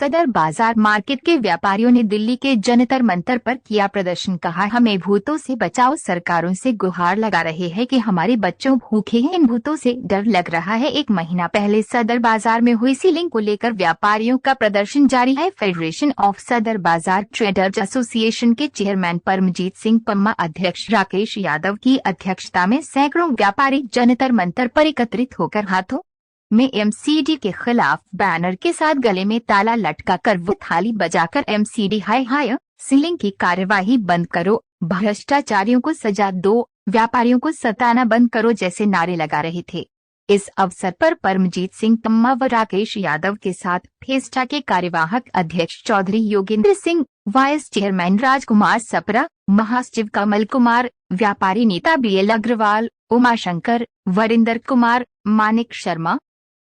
सदर बाजार मार्केट के व्यापारियों ने दिल्ली के जंतर मंतर पर किया प्रदर्शन। कहा, हमें भूतों से बचाओ। सरकारों से गुहार लगा रहे हैं कि हमारे बच्चों भूखे हैं, इन भूतों से डर लग रहा है। एक महीना पहले सदर बाजार में हुई सीलिंग को लेकर व्यापारियों का प्रदर्शन जारी है। फेडरेशन ऑफ सदर बाजार ट्रेडर्स एसोसिएशन के चेयरमैन परमजीत सिंह पम्मा, अध्यक्ष राकेश यादव की अध्यक्षता में सैकड़ों व्यापारी जंतर मंतर पर एकत्रित होकर हाथों में एमसीडी के खिलाफ बैनर के साथ गले में ताला लटका कर वो थाली बजाकर एमसीडी हाय हाय, सीलिंग की कार्यवाही बंद करो, भ्रष्टाचारियों को सजा दो, व्यापारियों को सताना बंद करो जैसे नारे लगा रहे थे। इस अवसर पर परमजीत सिंह पम्मा व राकेश यादव के साथ फेस्टा के कार्यवाहक अध्यक्ष चौधरी योगेंद्र सिंह, वाइस चेयरमैन राजकुमार सपरा, महासचिव कमल कुमार, व्यापारी नेता बीएल अग्रवाल, उमाशंकर, वरिंदर कुमार, मानिक शर्मा,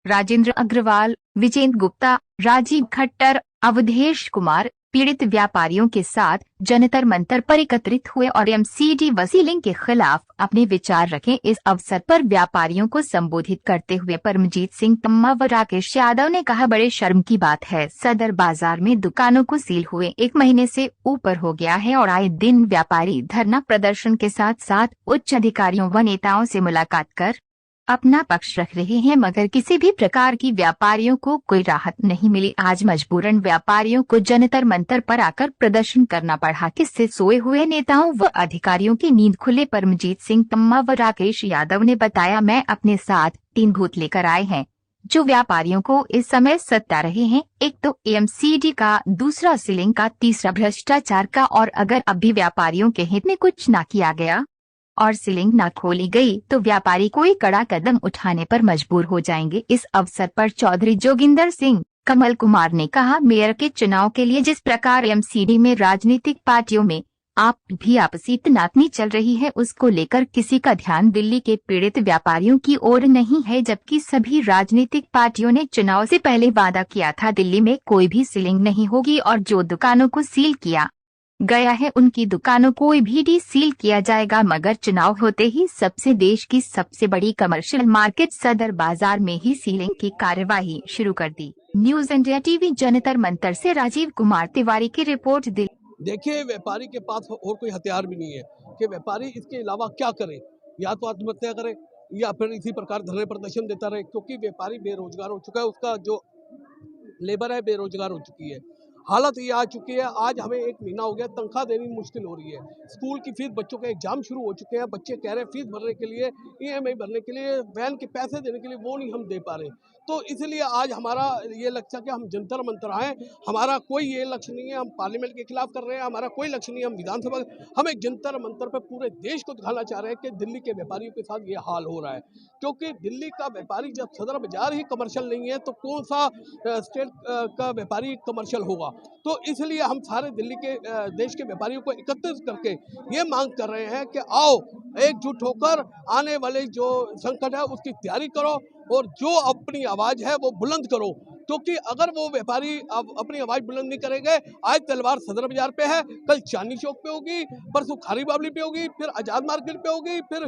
राजेंद्र अग्रवाल, विजेंद्र गुप्ता, राजीव खट्टर, अवधेश कुमार पीड़ित व्यापारियों के साथ जंतर मंतर पर एकत्रित हुए और एमसीडी व सीलिंग के खिलाफ अपने विचार रखे। इस अवसर पर व्यापारियों को संबोधित करते हुए परमजीत सिंह पम्मा व राकेश यादव ने कहा, बड़े शर्म की बात है, सदर बाजार में दुकानों को सील हुए 1 महीने से ऊपर हो गया है और आए दिन व्यापारी धरना प्रदर्शन के साथ साथ उच्च अधिकारियों व नेताओं से मुलाकात कर अपना पक्ष रख रहे हैं, मगर किसी भी प्रकार की व्यापारियों को कोई राहत नहीं मिली। आज मजबूरन व्यापारियों को जंतर मंतर पर आकर प्रदर्शन करना पड़ा, किससे सोए हुए नेताओं व अधिकारियों की नींद खुले। परमजीत सिंह पम्मा व राकेश यादव ने बताया, मैं अपने साथ 3 भूत लेकर आए हैं जो व्यापारियों को इस समय सता रहे हैं। एक तो एमसीडी का, दूसरा सीलिंग का, तीसरा भ्रष्टाचार का। और अगर अभी व्यापारियों के हित में कुछ न किया गया और सीलिंग न खोली गई तो व्यापारी कोई कड़ा कदम उठाने पर मजबूर हो जाएंगे। इस अवसर पर चौधरी जोगिंदर सिंह, कमल कुमार ने कहा, मेयर के चुनाव के लिए जिस प्रकार एमसीडी में राजनीतिक पार्टियों में आप भी आपसी तनातनी चल रही है, उसको लेकर किसी का ध्यान दिल्ली के पीड़ित व्यापारियों की ओर नहीं है, जबकि सभी राजनीतिक पार्टियों ने चुनाव से पहले वादा किया था दिल्ली में कोई भी सीलिंग नहीं होगी और जो दुकानों को सील किया गया है उनकी दुकानों को भी सील किया जाएगा। मगर चुनाव होते ही देश की सबसे बड़ी कमर्शियल मार्केट सदर बाजार में ही सीलिंग की कार्यवाही शुरू कर दी। News India TV Jantar Mantar से राजीव कुमार तिवारी की रिपोर्ट। देखिए, व्यापारी के पास और कोई हथियार भी नहीं है कि व्यापारी इसके अलावा क्या करे, या तो आत्महत्या करे या फिर इसी प्रकार धरने प्रदर्शन देता रहे, क्योंकि व्यापारी बेरोजगार हो चुका है, उसका जो लेबर है बेरोजगार हो चुकी है। हालत ये आ चुकी है, आज हमें 1 महीना हो गया, तनख्वाह देनी मुश्किल हो रही है। स्कूल की फीस, बच्चों के एग्जाम शुरू हो चुके हैं, बच्चे कह रहे हैं फीस भरने के लिए, ईएमआई भरने के लिए, वैन के पैसे देने के लिए, वो नहीं हम दे पा रहे। तो इसलिए आज हमारा ये लक्ष्य है कि हम जंतर मंतर आए। हमारा कोई ये लक्ष्य नहीं है हम पार्लियामेंट के खिलाफ कर रहे हैं, हमारा कोई लक्ष्य नहीं है हम विधानसभा, हम एक जंतर मंतर पर पूरे देश को दिखाना चाह रहे हैं कि दिल्ली के व्यापारियों के साथ ये हाल हो रहा है। क्योंकि दिल्ली का व्यापारी जब सदर बाजार ही कमर्शियल नहीं है तो कौन सा स्टेट का व्यापारी कमर्शियल होगा। तो इसलिए हम सारे दिल्ली के देश के व्यापारियों को एकत्रित करके ये मांग कर रहे हैं कि आओ एकजुट होकर आने वाले जो संकट है उसकी तैयारी करो और जो अपनी आवाज है वो बुलंद करो। क्योंकि अगर वो व्यापारी अपनी आवाज बुलंद नहीं करेंगे, आज तलवार सदर बाजार पे है, कल चांदनी चौक पे होगी, परसों खारी बावली पे होगी, फिर आजाद मार्केट पे होगी, फिर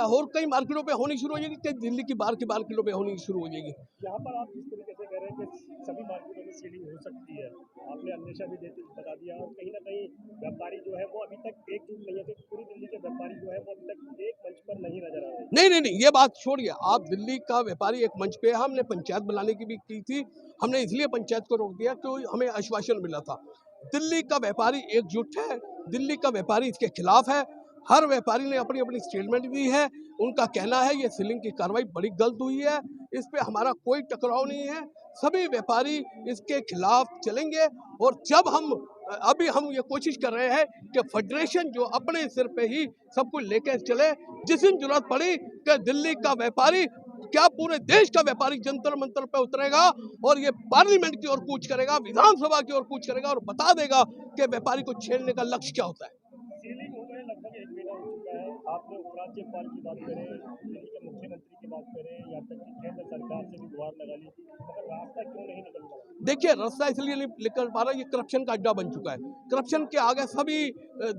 और कई मार्केटों पे होनी शुरू हो जाएगी, कई दिल्ली की बाहर की मार्केटों पे होनी शुरू हो जाएगी। यहाँ पर आप जिस तरीके से कह रहे हैं कि सभी मार्केटों में सीलिंग हो सकती है, आपने अंदेशा भी बता दिया और कहीं ना कहीं व्यापारी जो है वो अभी तक एकजुट नहीं है, तो पूरी दिल्ली के व्यापारी जो है वो अभी तक एक मंच पर नहीं नजर आ रहे। नहीं, ये बात छोड़िए, आप दिल्ली का व्यापारी एक मंच पे, हमने पंचायत बुलाने की भी की थी, हमने इसलिए पंचायत को रोक दिया क्योंकि हमें आश्वासन मिला था। दिल्ली का व्यापारी एकजुट है, दिल्ली का व्यापारी इसके खिलाफ है, हर व्यापारी ने अपनी अपनी स्टेटमेंट दी है। उनका कहना है ये सीलिंग की कार्रवाई बड़ी गलत हुई है, इस पे हमारा कोई टकराव नहीं है, सभी व्यापारी इसके खिलाफ चलेंगे। और जब अभी हम ये कोशिश कर रहे हैं कि फेडरेशन जो अपने सिर पे ही सब कुछ लेकर चले, जिस दिन जरूरत पड़ी कि दिल्ली का व्यापारी क्या पूरे देश का व्यापारी जंतर मंतर पे उतरेगा और ये पार्लियामेंट की ओर कूच करेगा, विधानसभा की ओर कूच करेगा और बता देगा कि व्यापारी को छेड़ने का लक्ष्य क्या होता है। सीलिंग हो गए लगभग 1 महीना हो चुका है, आपने उपराज्यपाल की बात करें, दिल्ली के मुख्यमंत्री की बात करें, यहाँ तक कि केंद्र सरकार से भी गुहार लगा ली, मगर रास्ता क्यों नहीं निकल रहा? देखिए, रास्ता इसलिए नहीं निकल पा रहा, ये करप्शन का अड्डा बन चुका है, करप्शन के आगे सभी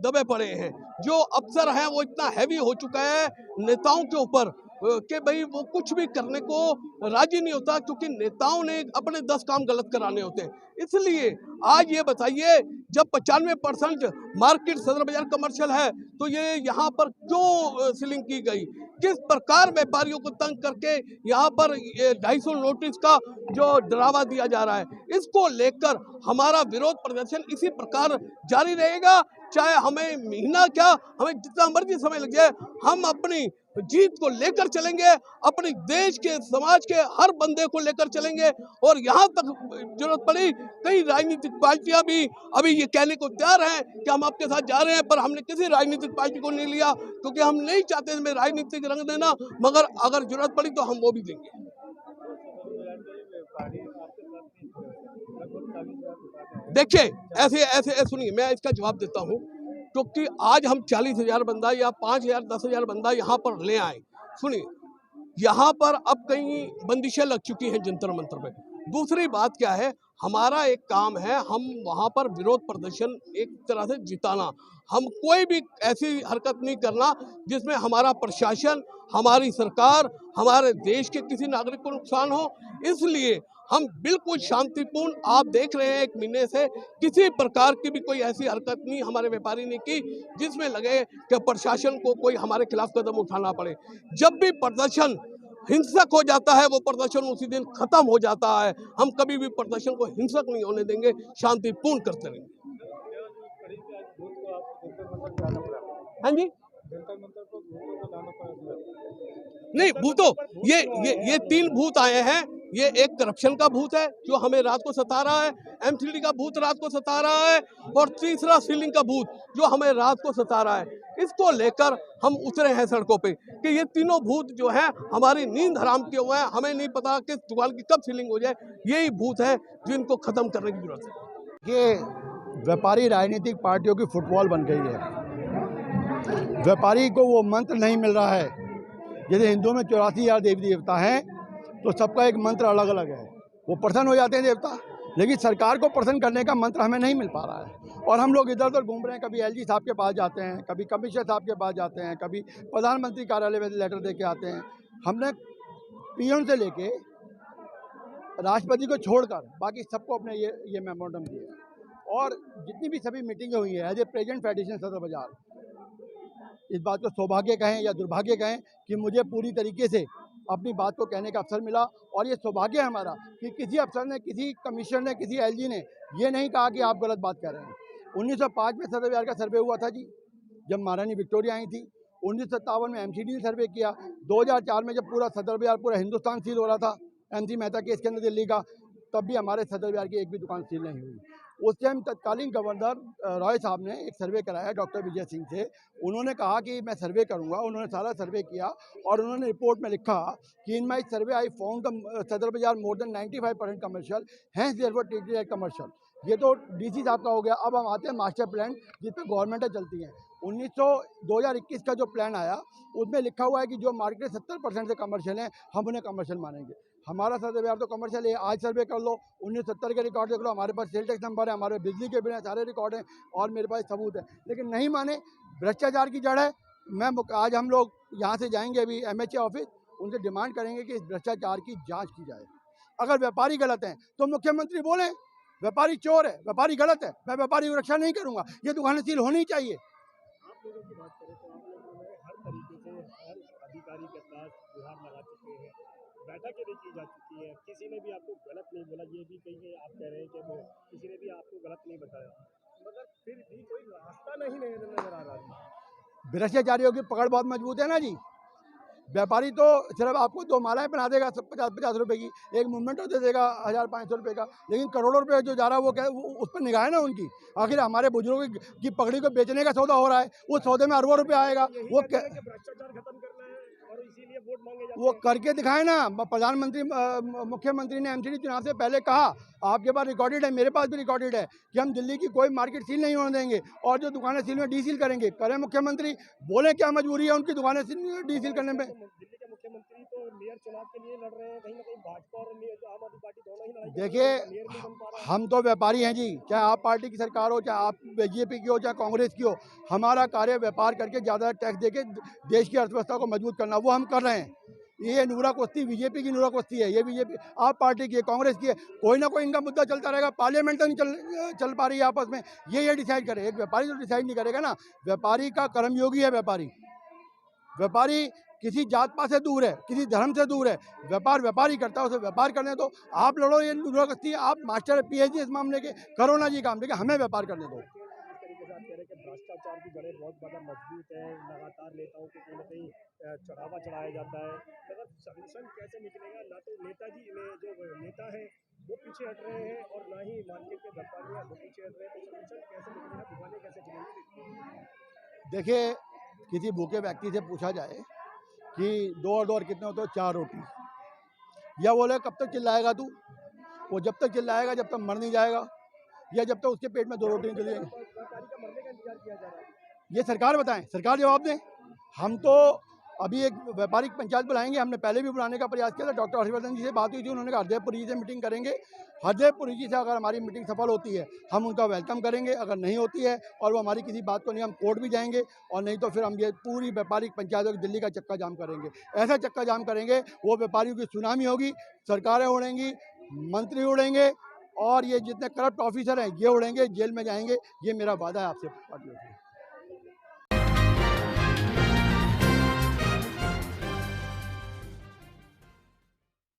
दबे पड़े हैं। जो अफसर हैं वो इतना हैवी हो चुका है नेताओं के ऊपर कि भाई वो कुछ भी करने को राजी नहीं होता, क्योंकि नेताओं ने अपने 10 काम गलत कराने होते हैं। इसलिए आज ये बताइए, जब 95% मार्केट सदर बाजार कमर्शियल है, तो ये यहाँ पर क्यों सीलिंग की गई? किस प्रकार व्यापारियों को तंग करके यहाँ पर 250 नोटिस का जो डरावा दिया जा रहा है, इसको लेकर हमारा विरोध प्रदर्शन इसी प्रकार जारी रहेगा। चाहे हमें महीना क्या, हमें जितना मर्जी समय लग जाए, हम अपनी जीत को लेकर चलेंगे, अपने देश के समाज के हर बंदे को लेकर चलेंगे। और यहाँ तक जरूरत पड़ी, कई राजनीतिक पार्टियां भी अभी ये कहने को तैयार हैं कि हम आपके साथ जा रहे हैं, पर हमने किसी राजनीतिक पार्टी को नहीं लिया, क्योंकि हम नहीं चाहते इसमें राजनीतिक रंग देना, मगर अगर जरूरत पड़ी तो हम वो भी देंगे। देखिए, ऐसे ऐसे सुनिए, मैं इसका जवाब देता हूँ, क्योंकि आज हम 40,000 बंदा या 5,000 10,000 बंदा यहाँ पर ले आए। सुनिए, यहाँ पर अब कई बंदिशें लग चुकी हैं जंतर मंतर पे। दूसरी बात क्या है, हमारा एक काम है, हम वहाँ पर विरोध प्रदर्शन एक तरह से जिताना। हम कोई भी ऐसी हरकत नहीं करना जिसमें हमारा प्रशासन, हमारी सरकार, हमारे देश के किसी नागरिक को नुकसान हो। इसलिए हम बिल्कुल शांतिपूर्ण, आप देख रहे हैं 1 महीने से किसी प्रकार की भी कोई ऐसी हरकत नहीं हमारे व्यापारी ने की जिसमें लगे कि प्रशासन को कोई हमारे खिलाफ कदम उठाना पड़े। जब भी प्रदर्शन हिंसक हो जाता है, वो प्रदर्शन उसी दिन खत्म हो जाता है। हम कभी भी प्रदर्शन को हिंसक नहीं होने देंगे, शांतिपूर्ण करते रहेंगे। हाँ जी, नहीं भूतों, ये 3 भूत आए हैं। ये एक करप्शन का भूत है जो हमें रात को सता रहा है, M3D का भूत रात को सता रहा है, और तीसरा सीलिंग का भूत जो हमें रात को सता रहा है। इसको लेकर हम उतरे हैं सड़कों पे कि ये तीनों भूत जो हैं हमारी नींद हराम किए हुए हैं। हमें नहीं पता कि दुकान की कब सीलिंग हो जाए। यही भूत है जिनको खत्म करने की जरूरत है। ये व्यापारी राजनीतिक पार्टियों की फुटबॉल बन गई है। व्यापारी को वो मंत्र नहीं मिल रहा है। जैसे हिंदुओं में 84,000 देवी देवता हैं, तो सबका एक मंत्र अलग अलग है। वो प्रसन्न हो जाते हैं देवता, लेकिन सरकार को प्रसन्न करने का मंत्र हमें नहीं मिल पा रहा है। और हम लोग इधर उधर घूम रहे हैं, कभी LG साहब के पास जाते हैं, कभी कमिश्नर साहब के पास जाते हैं, कभी प्रधानमंत्री कार्यालय में लेटर दे के आते हैं। हमने PM से लेके राष्ट्रपति को छोड़कर बाकी सबको अपने ये मेमोरेंडम दिए। और जितनी भी सभी मीटिंगें हुई हैं एज ए प्रेजेंट फेडरेशन सदर बाजार, इस बात को सौभाग्य कहें या दुर्भाग्य कहें कि मुझे पूरी तरीके से अपनी बात को कहने का अवसर मिला। और ये सौभाग्य है हमारा कि किसी अफसर ने, किसी कमिश्नर ने, किसी LG ने ये नहीं कहा कि आप गलत बात कर रहे हैं। 1905 में सदर बाजार का सर्वे हुआ था जी, जब महारानी विक्टोरिया आई थी। 1957 में MCD ने सर्वे किया। 2004 में जब पूरा सदर बाजार, पूरा हिंदुस्तान सील हो रहा था MC मेहता केस के अंदर दिल्ली का, तब भी हमारे सदर बाजार की एक भी दुकान सील नहीं हुई। उस टाइम तत्कालीन गवर्नर रॉय साहब ने एक सर्वे कराया डॉक्टर विजय सिंह से। उन्होंने कहा कि मैं सर्वे करूंगा। उन्होंने सारा सर्वे किया और उन्होंने रिपोर्ट में लिखा कि इन माई सर्वे I found the Sadar Bazaar more than 95% commercial, hence therefore treated as commercial. ये तो DC साहब का हो गया। अब हम आते हैं मास्टर प्लान, जिस पर गवर्नमेंटें चलती हैं। 2021 का जो प्लान आया, उसमें लिखा हुआ है कि जो मार्केट 70% से कमर्शियल हैं, हम उन्हें कमर्शियल मानेंगे। हमारा सदर बाजार तो कमर्शियल है। आज सर्वे कर लो, 1970 के रिकॉर्ड देख लो, हमारे पास सेल टैक्स नंबर है, हमारे बिजली के बिल हैं, सारे रिकॉर्ड हैं और मेरे पास सबूत है। लेकिन नहीं माने। भ्रष्टाचार की जड़ है। आज हम लोग यहाँ से जाएंगे अभी MHA ऑफिस, उनसे डिमांड करेंगे कि इस भ्रष्टाचार की जाँच की जाए। अगर व्यापारी गलत हैं तो मुख्यमंत्री बोलें व्यापारी चोर है, व्यापारी गलत है, मैं व्यापारी की रक्षा नहीं करूँगा, ये दुकानें सील होनी चाहिए। आप लोगों की बात करें तो आप लोग जो है हर तरीके से हर अधिकारी के पास गुहार लगा चुके हैं, बैठकें भी की जा चुकी है। किसी ने भी आपको गलत नहीं बोला। ये भी कहीं आप कह रहे हैं कि किसी ने भी आपको गलत नहीं बताया, मगर फिर भी कोई रास्ता नहीं नजर आ रहा। भ्रष्टाचारियों की पकड़ बहुत मजबूत है ना जी। व्यापारी तो सिर्फ आपको 2 मालाएं बना देगा 50-50 रुपए की, एक मूवमेंट दे देगा 1,500 रुपए का, लेकिन करोड़ों रुपए जो जा रहा है वो उस पर निगाह है ना उनकी। आखिर हमारे बुजुर्गों की पगड़ी को बेचने का सौदा हो रहा है, उस सौदे में अरबों रुपए आएगा। वो भ्रष्टाचार खत्म करना है और इसीलिए वोट मांगे जाते हैं। वो करके दिखाए ना। प्रधानमंत्री, मुख्यमंत्री ने MCD चुनाव से पहले कहा, आपके पास रिकॉर्डेड है, मेरे पास भी रिकॉर्डेड है, कि हम दिल्ली की कोई मार्केट सील नहीं होने देंगे और जो दुकानें सील में डीसील करेंगे। करें मुख्यमंत्री, बोले क्या मजबूरी है उनकी दुकानें डीसील करने में। दिल्ली के मुख्यमंत्री तो मेयर चुनाव के लिए लड़ रहे हैं, कहीं ना कहीं भाजपा और आम आदमी पार्टी दोनों ही लड़ाई। देखिए, हम तो व्यापारी हैं जी, चाहे आप पार्टी की सरकार हो, चाहे आप BJP की हो, चाहे कांग्रेस की हो। हमारा कार्य व्यापार करके ज़्यादा टैक्स देके देश की अर्थव्यवस्था को मजबूत करना, वो हम कर रहे हैं। ये नूरा कुश्ती बीजेपी की नूरा कुश्ती है, ये बीजेपी आप पार्टी की है, कांग्रेस की है, कोई ना कोई इनका मुद्दा चलता रहेगा। पार्लियामेंट तो नहीं चल पा रही है आपस में, ये डिसाइड करे। एक व्यापारी तो डिसाइड नहीं करेगा ना। व्यापारी का कर्मयोगी है व्यापारी किसी जात पात से दूर है, किसी धर्म से दूर है। व्यापारी करता है, उसे व्यापार करने दो। आप लड़ो ये नूरा कुश्ती, आप मास्टर PhD इस मामले के करो ना जी काम, लेकिन हमें व्यापार करने दो। साथ कह रहे हैं कि भ्रष्टाचार की जड़ें बहुत ज़्यादा मजबूत है, लगातार नेताओं को कहीं ना कहीं चढ़ावा चढ़ाया जाता है। मगर सॉल्यूशन कैसे निकलेगा? ना तो नेताजी जो नेता है वो पीछे हट रहे हैं और ना ही मार्केट के व्यापारी वो पीछे हट रहे हैं, तो सॉल्यूशन कैसे निकलेगा? दुकानें कैसे चलेंगी? देखिए, किसी भूखे व्यक्ति से पूछा जाए कि 2 और 2 और कितने होते हो? 4 रोटी, या बोले कब तक चिल्लाएगा तू? वो जब तक चिल्लाएगा जब तक मर नहीं जाएगा, या जब तक उसके पेट में 2 रोटी नहीं चली जाएगी। व्यापारी का मरने का इंतजार किया जा रहा है। ये सरकार बताएं, सरकार जवाब दें। हम तो अभी एक व्यापारिक पंचायत बुलाएंगे, हमने पहले भी बुलाने का प्रयास किया था। डॉक्टर हर्षवर्धन जी से बात हुई थी, उन्होंने कहा हरदेवपुरी जी से मीटिंग करेंगे। हरदेवपुरी जी से अगर हमारी मीटिंग सफल होती है हम उनका वेलकम करेंगे, अगर नहीं होती है और वो हमारी किसी बात को नहीं, हम कोर्ट भी जाएंगे, और नहीं तो फिर हम ये पूरी व्यापारिक पंचायतों की दिल्ली का चक्का जाम करेंगे। ऐसा चक्का जाम करेंगे वो व्यापारियों की सुनामी होगी, सरकारें उड़ेंगी, मंत्री उड़ेंगे, और ये जितने करप्ट ऑफिसर हैं ये उड़ेंगे, जेल में जाएंगे। ये मेरा वादा है आपसे पार्टियों से।